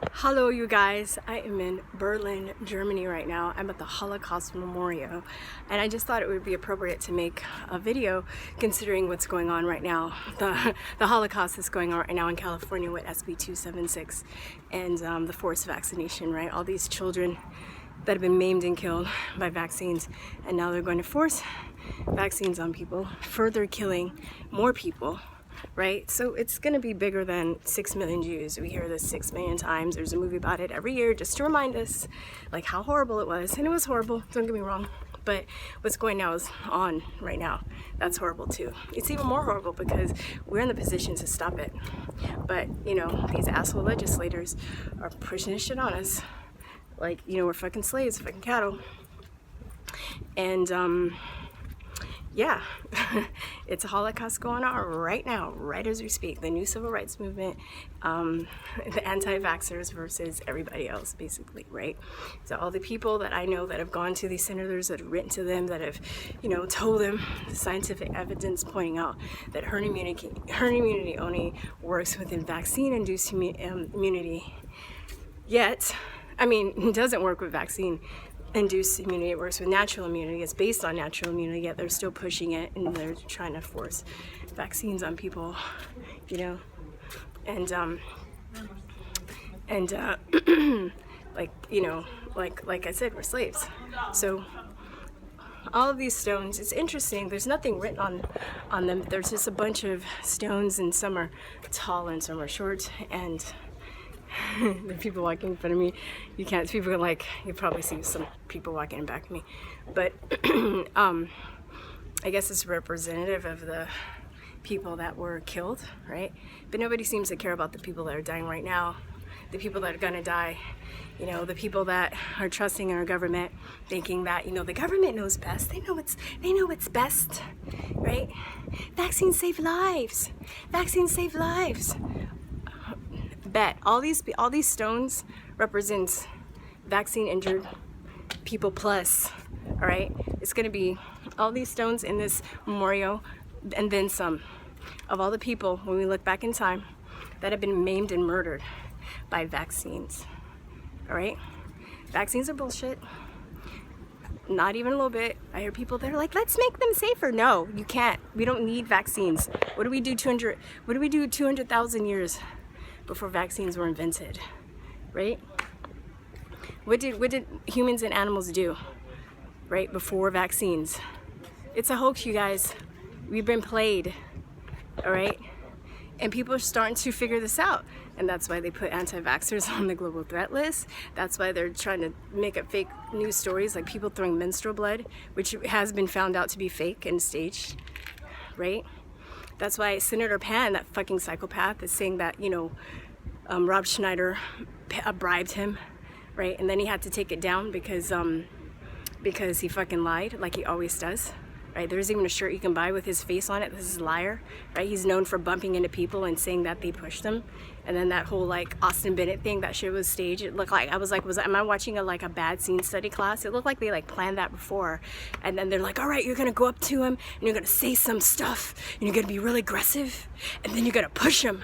Hello you guys, I am in Berlin, Germany right now. I'm at the Holocaust Memorial and I just thought it would be appropriate to make a video considering what's going on right now. The Holocaust is going on right now in California with SB 276 and the forced vaccination, right? All these children that have been maimed and killed by vaccines, and now they're going to force vaccines on people, further killing more people. Right? So it's going to be bigger than 6 million Jews. We hear this 6 million times. There's a movie about it every year just to remind us like how horrible it was. And it was horrible, don't get me wrong. But what's going now is on right now. That's horrible too. It's even more horrible because we're in the position to stop it. But, you know, these asshole legislators are pushing this shit on us. Like, you know, we're fucking slaves, fucking cattle. And, yeah, it's a Holocaust going on right now, right as we speak. The new civil rights movement, the anti-vaxxers versus everybody else, basically, right? So all the people that I know that have gone to these senators, that have written to them, that have, you know, told them the scientific evidence pointing out that herd immunity only works within vaccine-induced immunity. Yet, I mean, it doesn't work with vaccine-induced immunity. It works with natural immunity. It's based on natural immunity, yet they're still pushing it and they're trying to force vaccines on people, you know. And like, you know, like I said, we're slaves. So all of these stones, it's interesting. There's nothing written on them. There's just a bunch of stones, and some are tall and some are short, and the people walking in front of me, you can't, people are like, you probably see some people walking in back of me, but I guess it's representative of the people that were killed, right? But nobody seems to care about the people that are dying right now, the people that are gonna die, you know, the people that are trusting in our government, thinking that, you know, the government knows best. They know what's best, right? Vaccines save lives. Vaccines save lives. Bet all these stones represents vaccine injured people plus. All right, it's gonna be all these stones in this memorial and then some of all the people, when we look back in time, that have been maimed and murdered by vaccines. All right, vaccines are bullshit. Not even a little bit. I hear people that are like, let's make them safer. No, you can't. We don't need vaccines. What do we do 200,000 years before vaccines were invented, right? What did humans and animals do, right, before vaccines? It's a hoax, you guys. We've been played, all right? And people are starting to figure this out. And that's why they put anti-vaxxers on the global threat list. That's why they're trying to make up fake news stories, like people throwing menstrual blood, which has been found out to be fake and staged, right? That's why Senator Pan, that fucking psychopath, is saying that, you know, Rob Schneider bribed him, right? And then he had to take it down because he fucking lied, like he always does, right? There's even a shirt you can buy with his face on it. This is a liar, right? He's known for bumping into people and saying that they pushed him. And then that whole like Austin Bennett thing, that shit was staged. It looked like, I was like, am I watching a bad scene study class? It looked like they like planned that before. And then they're like, all right, you're gonna go up to him and you're gonna say some stuff and you're gonna be really aggressive and then you're gonna push him.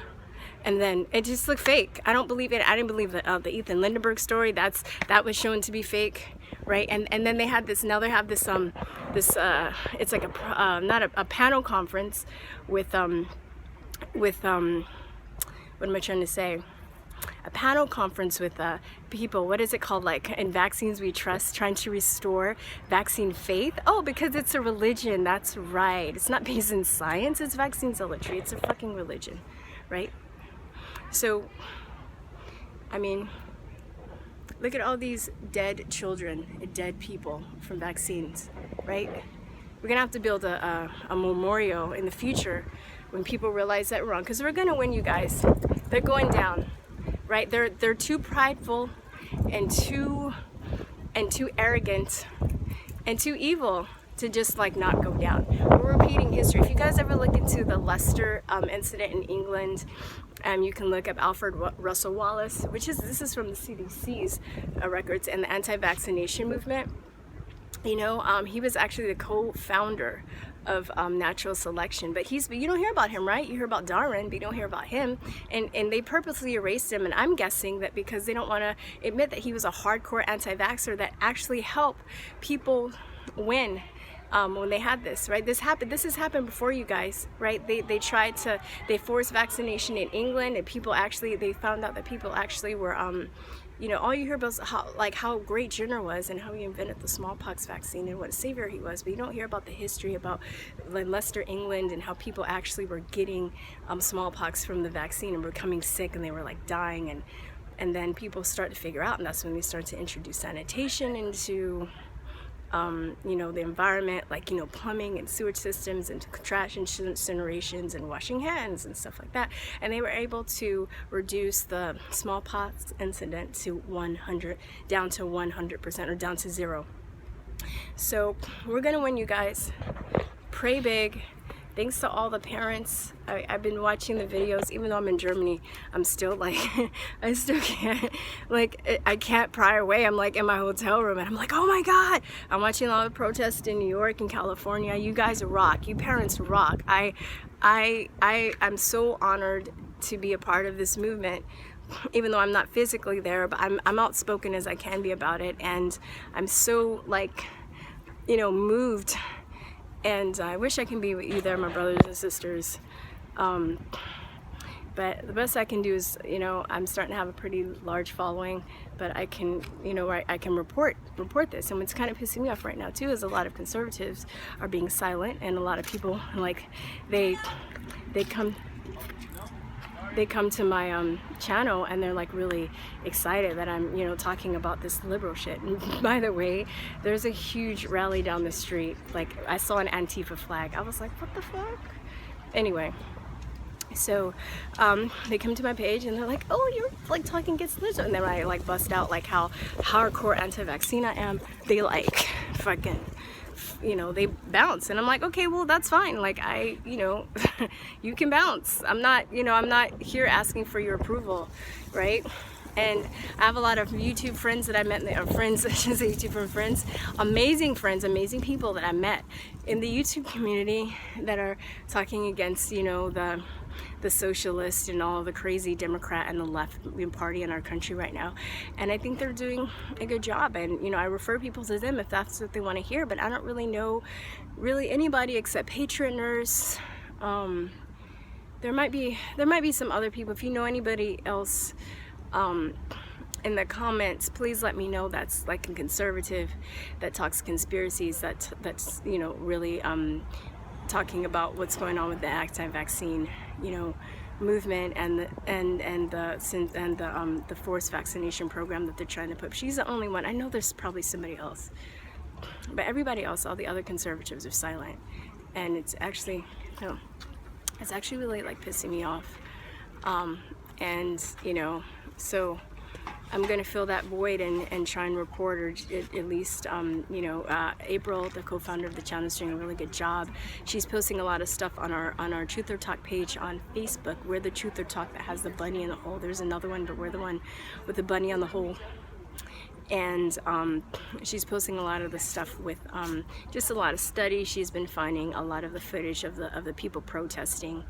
And then it just looked fake. I don't believe it. I didn't believe the Ethan Lindenberg story. That was shown to be fake, right? And then they had this. Now they have this it's like not a panel conference with what am I trying to say? A panel conference with people. What is it called? Like in Vaccines We Trust, trying to restore vaccine faith. Oh, because it's a religion. That's right. It's not based in science. It's vaccine zealotry. It's a fucking religion, right? So, I mean, look at all these dead children, dead people from vaccines, right? We're gonna have to build a memorial in the future when people realize that we're wrong, because we're gonna win, you guys. They're going down, right? They're too prideful and too arrogant and too evil to just like not go down. We're repeating history. If you guys ever look into the Leicester incident in England, you can look up Alfred Russel Wallace, this is from the CDC's records, and the anti-vaccination movement. You know, he was actually the co-founder natural selection. But you don't hear about him, right? You hear about Darwin, but you don't hear about him. And they purposely erased him, and I'm guessing that because they don't want to admit that he was a hardcore anti-vaxxer that actually helped people win. When they had this, right? This has happened before, you guys, right? They forced vaccination in England, and they found out that people actually were, all you hear about is how great Jenner was and how he invented the smallpox vaccine and what a savior he was, but you don't hear about the history about Leicester, England, and how people actually were getting smallpox from the vaccine and were becoming sick, and they were like dying, and then people start to figure out, and that's when we start to introduce sanitation into the environment, like, plumbing and sewage systems and trash incinerations and washing hands and stuff like that. And they were able to reduce the smallpox incident to down to 100%, or down to 0. So we're gonna win, you guys. Pray big. Thanks to all the parents. I've been watching the videos, even though I'm in Germany. I'm still like, I still can't, I can't pry away. I'm like in my hotel room and I'm like, oh my God. I'm watching all the protests in New York and California. You guys rock. You parents rock. I'm so honored to be a part of this movement, even though I'm not physically there, but I'm outspoken as I can be about it. And I'm so moved. And I wish I can be with you there, my brothers and sisters. But the best I can do is, I'm starting to have a pretty large following, but I can, I can report this. And what's kind of pissing me off right now too is a lot of conservatives are being silent, and a lot of people, they come to my channel and they're like really excited that I'm talking about this liberal shit. And by the way, there's a huge rally down the street. Like, I saw an Antifa flag. I was like, what the fuck? Anyway, so they come to my page and they're like, oh, you're like talking against liberal, and then I like bust out like how hardcore anti-vaccine I am. They like fucking they bounce, and I'm like, okay, well, that's fine. Like, you can bounce. I'm not here asking for your approval, right? And I have a lot of YouTube friends that I met, friends, I shouldn't say YouTube friends, amazing friends, amazing people that I met in the YouTube community that are talking against, the socialist and all the crazy Democrat and the left party in our country right now. And I think they're doing a good job. And, I refer people to them if that's what they want to hear, but I don't really know anybody except Patriot Nurse. There might be some other people. If you know anybody else, in the comments, please let me know that's like a conservative that talks conspiracies, that's really talking about what's going on with the anti-vaccine movement and the forced vaccination program that they're trying to put. She's the only one. I know there's probably somebody else, but everybody else, all the other conservatives, are silent, and it's actually really like pissing me off. And so I'm gonna fill that void and try and report, or at least April, the co-founder of the channel, is doing a really good job. She's posting a lot of stuff on our Truth or Talk page on Facebook. We're the Truth or Talk that has the bunny in the hole. There's another one, but we're the one with the bunny on the hole. And she's posting a lot of the stuff with just a lot of studies. She's been finding a lot of the footage of the people protesting,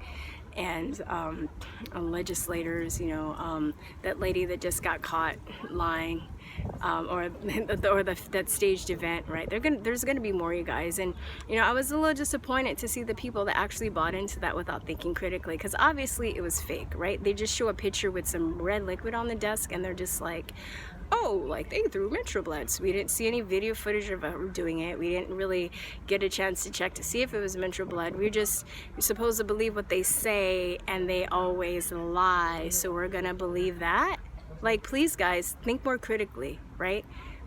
and legislators, that lady that just got caught lying, or that staged event, right? There's gonna be more, you guys. And I was a little disappointed to see the people that actually bought into that without thinking critically, because obviously it was fake, right? They just show a picture with some red liquid on the desk and they're just like, oh, like they threw Metro Bloods. We didn't see any video footage of her doing it. We didn't really get a chance to check to see if it was Metro Blood. We're supposed to believe what they say, and they always lie. So we're gonna believe that? Like, please, guys, think more critically, right?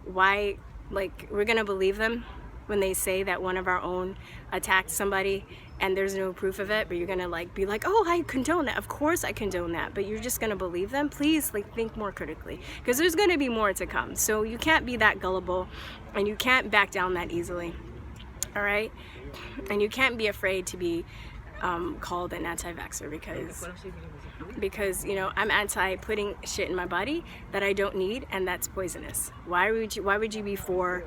Why, like, we're gonna believe them when they say that one of our own attacked somebody and there's no proof of it, but you're gonna be like, oh, I condone that. Of course I condone that, but you're just gonna believe them? Please, think more critically, because there's gonna be more to come. So you can't be that gullible, and you can't back down that easily, all right? And you can't be afraid to be called an anti-vaxxer, because I'm anti putting shit in my body that I don't need, and that's poisonous. Why would you be for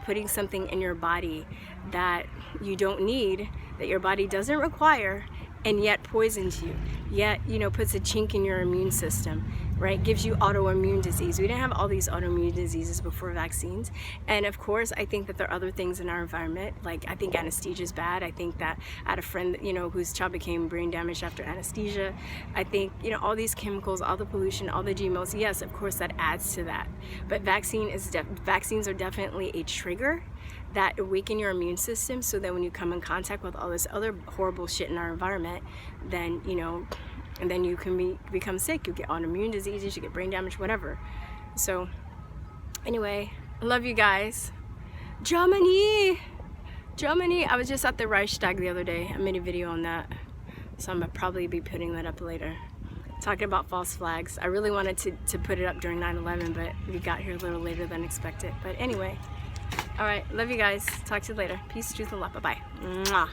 putting something in your body that you don't need, that your body doesn't require, and yet poisons you, yet, you know, puts a chink in your immune system, right? Gives you autoimmune disease. We didn't have all these autoimmune diseases before vaccines. And of course, I think that there are other things in our environment. Like, I think anesthesia is bad. I think that I had a friend, you know, whose child became brain damaged after anesthesia. I think, you know, all these chemicals, all the pollution, all the GMOs, yes, of course, that adds to that. But vaccines are definitely a trigger that awaken your immune system, so that when you come in contact with all this other horrible shit in our environment, then, you know, and then you can become sick. You get autoimmune diseases, you get brain damage, whatever. So anyway, I love you guys. Germany! I was just at the Reichstag the other day. I made a video on that, so I'm gonna probably be putting that up later, talking about false flags. I really wanted to put it up during 9/11, but we got here a little later than expected. But anyway, all right, love you guys. Talk to you later. Peace, truth, and love. Bye-bye. Mwah.